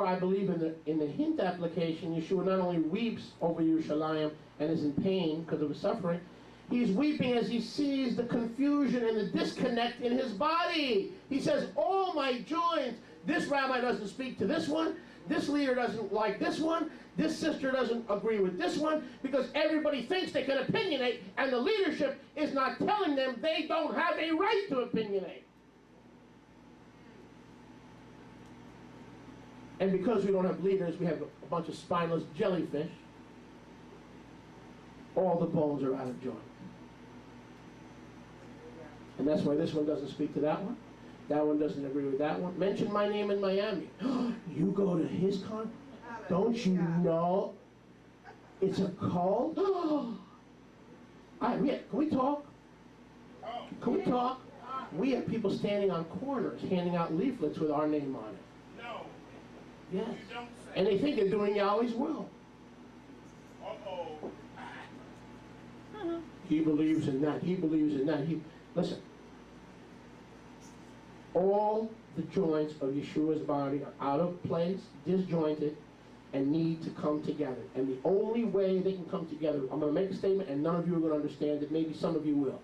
I believe in the hint application, Yeshua not only weeps over Yerushalayim and is in pain because of his suffering, he's weeping as he sees the confusion and the disconnect in his body. He says, all my joints, this rabbi doesn't speak to this one, this leader doesn't like this one, this sister doesn't agree with this one, because everybody thinks they can opinionate, and the leadership is not telling them they don't have a right to opinionate. And because we don't have leaders, we have a bunch of spineless jellyfish. All the bones are out of joint. And that's why this one doesn't speak to that one. That one doesn't agree with that one. Mention my name in Miami. You go to his con? Don't you know it's a cult? Can we talk? Can we talk? We have people standing on corners handing out leaflets with our name on it. No. Yes. And they think they're doing Yahweh's will. Uh-oh. He believes in that. He believes in that. Listen. All the joints of Yeshua's body are out of place, disjointed, and need to come together. And the only way they can come together, I'm going to make a statement and none of you are going to understand it. Maybe some of you will.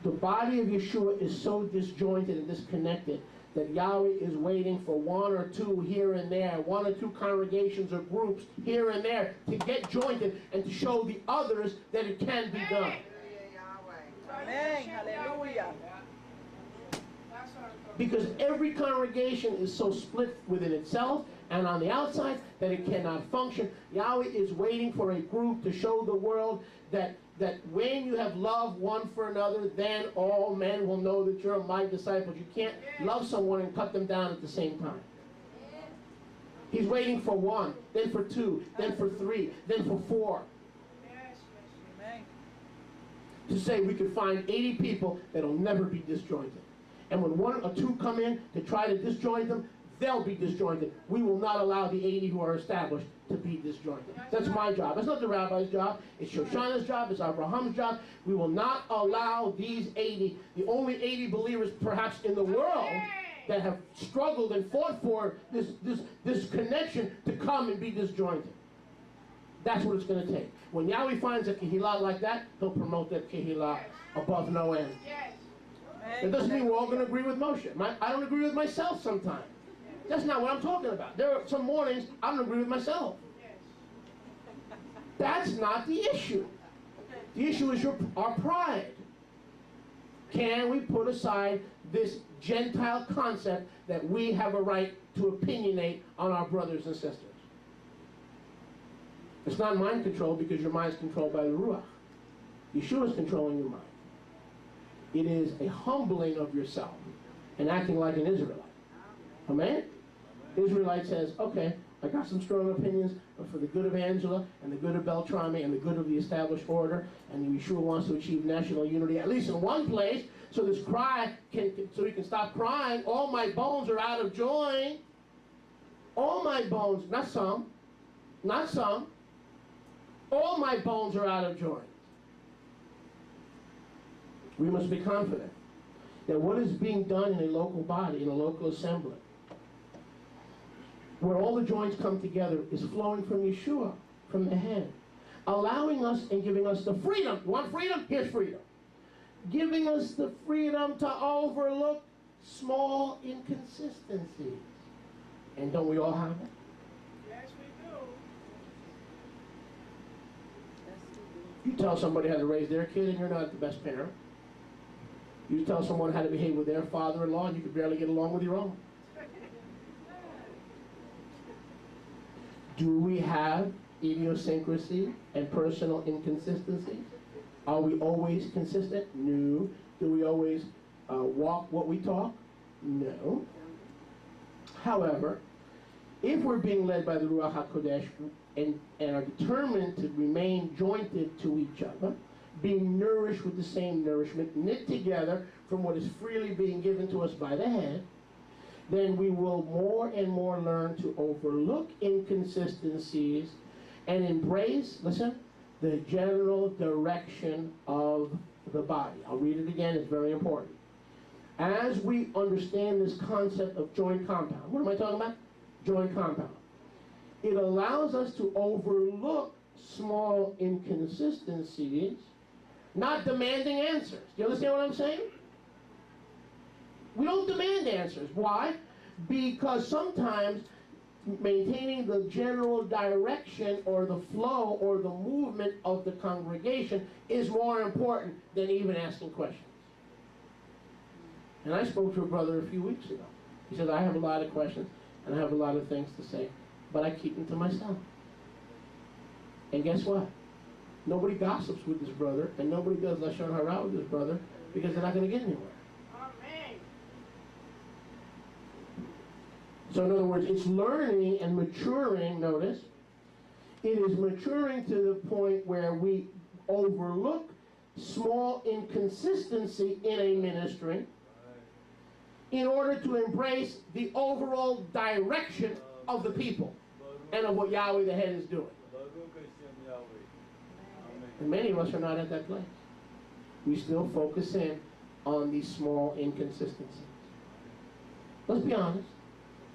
The body of Yeshua is so disjointed and disconnected that Yahweh is waiting for one or two here and there, one or two congregations or groups here and there to get jointed and to show the others that it can be done. Amen. Hallelujah. Because every congregation is so split within itself and on the outside that it cannot function. Yahweh is waiting for a group to show the world that when you have love one for another, then all men will know that you're my disciples. You can't love someone and cut them down at the same time. He's waiting for one, then for two, then for three, then for four. To say we could find 80 people that'll never be disjointed. And when one or two come in to try to disjoin them, they'll be disjointed. We will not allow the 80 who are established to be disjointed. That's my job. That's not the rabbi's job. It's Shoshana's job. It's Abraham's job. We will not allow these 80, the only 80 believers perhaps in the world that have struggled and fought for this connection to come and be disjointed. That's what it's going to take. When Yahweh finds a kehillah like that, he'll promote that kehillah above no end. It doesn't mean we're all going to agree with Moshe. I don't agree with myself sometimes. That's not what I'm talking about. There are some mornings I don't agree with myself. That's not the issue. The issue is our pride. Can we put aside this Gentile concept that we have a right to opinionate on our brothers and sisters? It's not mind control because your mind is controlled by the Ruach. Yeshua is controlling your mind. It is a humbling of yourself and acting like an Israelite. Amen? Israelite says, okay, I got some strong opinions, but for the good of Angela and the good of Beltrami and the good of the established order, and Yeshua wants to achieve national unity, at least in one place, so this cry so he can stop crying. All my bones are out of joint. All my bones, not some, not some. All my bones are out of joint. We must be confident that what is being done in a local body, in a local assembly, where all the joints come together, is flowing from Yeshua, from the head, allowing us and giving us the freedom. You want freedom? Here's freedom. Giving us the freedom to overlook small inconsistencies. And don't we all have it? Yes, we do. You tell somebody how to raise their kid and you're not the best parent. You tell someone how to behave with their father-in-law and you can barely get along with your own. Do we have idiosyncrasy and personal inconsistencies? Are we always consistent? No. Do we always walk what we talk? No. However, if we're being led by the Ruach HaKodesh and are determined to remain jointed to each other, being nourished with the same nourishment, knit together from what is freely being given to us by the head, then we will more and more learn to overlook inconsistencies and embrace, listen, the general direction of the body. I'll read it again, it's very important. As we understand this concept of joint compound, what am I talking about? joint compound. It allows us to overlook small inconsistencies, not demanding answers. Do you understand what I'm saying? We don't demand answers. Why? Because sometimes maintaining the general direction or the flow or the movement of the congregation is more important than even asking questions. And I spoke to a brother a few weeks ago. He said, I have a lot of questions and I have a lot of things to say, but I keep them to myself. And guess what? Nobody gossips with this brother, and nobody does Lashon Hara with this brother, because they're not going to get anywhere. Amen. So in other words, it's learning and maturing, notice. It is maturing to the point where we overlook small inconsistency in a ministry in order to embrace the overall direction of the people and of what Yahweh the head is doing. And many of us are not at that place. We still focus in on these small inconsistencies. Let's be honest.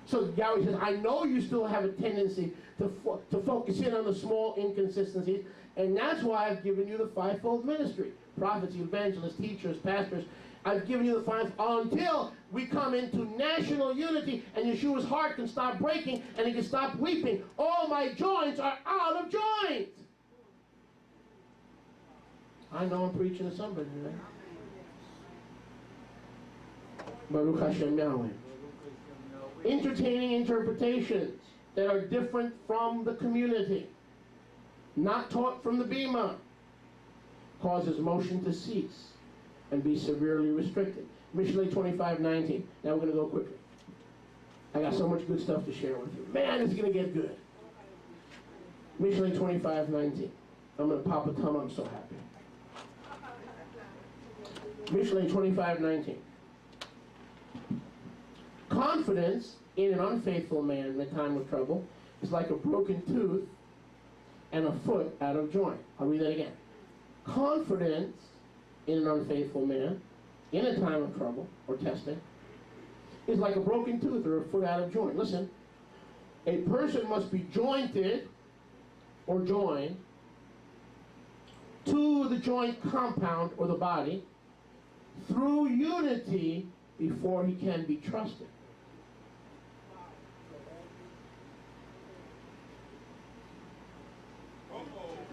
So Yahweh says, I know you still have a tendency to focus in on the small inconsistencies, and that's why I've given you the fivefold ministry. Prophets, evangelists, teachers, pastors. I've given you the five until we come into national unity and Yeshua's heart can stop breaking and he can stop weeping. All my joints are out of joint. I know I'm preaching to somebody today. Baruch Hashem Yahweh. Entertaining interpretations that are different from the community, not taught from the Bima, causes motion to cease and be severely restricted. Mishlei 25:19. Now we're going to go quickly. I got so much good stuff to share with you. Man, it's going to get good. Mishlei 25:19. I'm going to pop a tongue. I'm so happy. Mishlei 25:19. Confidence in an unfaithful man in the time of trouble is like a broken tooth and a foot out of joint. I'll read that again. Confidence in an unfaithful man in a time of trouble or testing is like a broken tooth or a foot out of joint. Listen, a person must be jointed or joined to the joint compound or the body through unity before he can be trusted.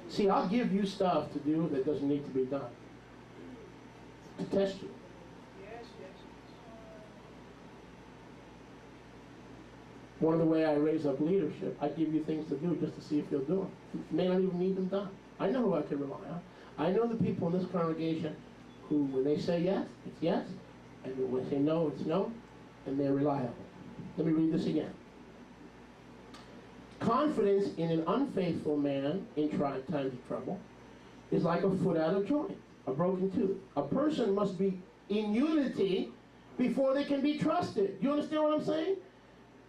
See, I'll give you stuff to do that doesn't need to be done. To test you. Yes, yes. One of the way I raise up leadership, I give you things to do just to see if you'll do them. You may not even need them done. I know who I can rely on. I know the people in this congregation who, when they say yes, it's yes, and when they say no, it's no, and they're reliable. Let me read this again. Confidence in an unfaithful man in times of trouble is like a foot out of joint, a broken tooth. A person must be in unity before they can be trusted. You understand what I'm saying?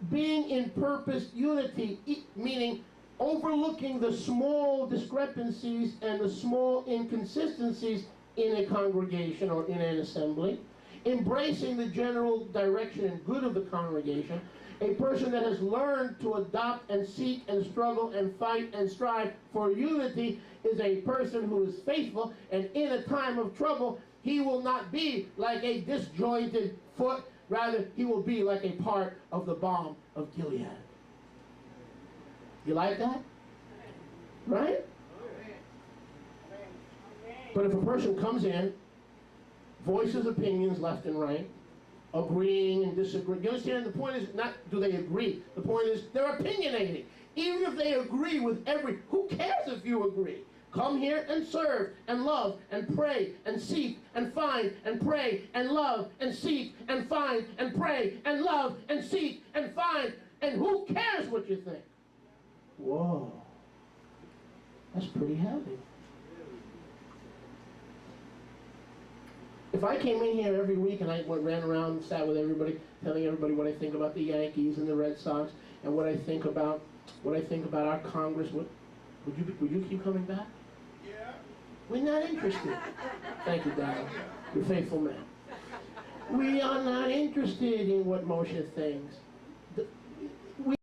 Being in purpose unity, meaning overlooking the small discrepancies and the small inconsistencies in a congregation or in an assembly, embracing the general direction and good of the congregation. A person that has learned to adopt and seek and struggle and fight and strive for unity is a person who is faithful, and in a time of trouble, he will not be like a disjointed foot. Rather, he will be like a part of the balm of Gilead. You like that? Right? But if a person comes in, voices opinions left and right, agreeing and disagreeing. You understand? The point is not do they agree. The point is they're opinionating. Even if they agree with who cares if you agree? Come here and serve and love and pray and seek and find and pray and love and seek and find and pray and love and seek and find. And who cares what you think? Whoa. That's pretty heavy. If I came in here every week and I ran around and sat with everybody, telling everybody what I think about the Yankees and the Red Sox and what I think about our Congress, would you keep coming back? Yeah. We're not interested. Thank you, Dad. You're a faithful man. We are not interested in what Moshe thinks.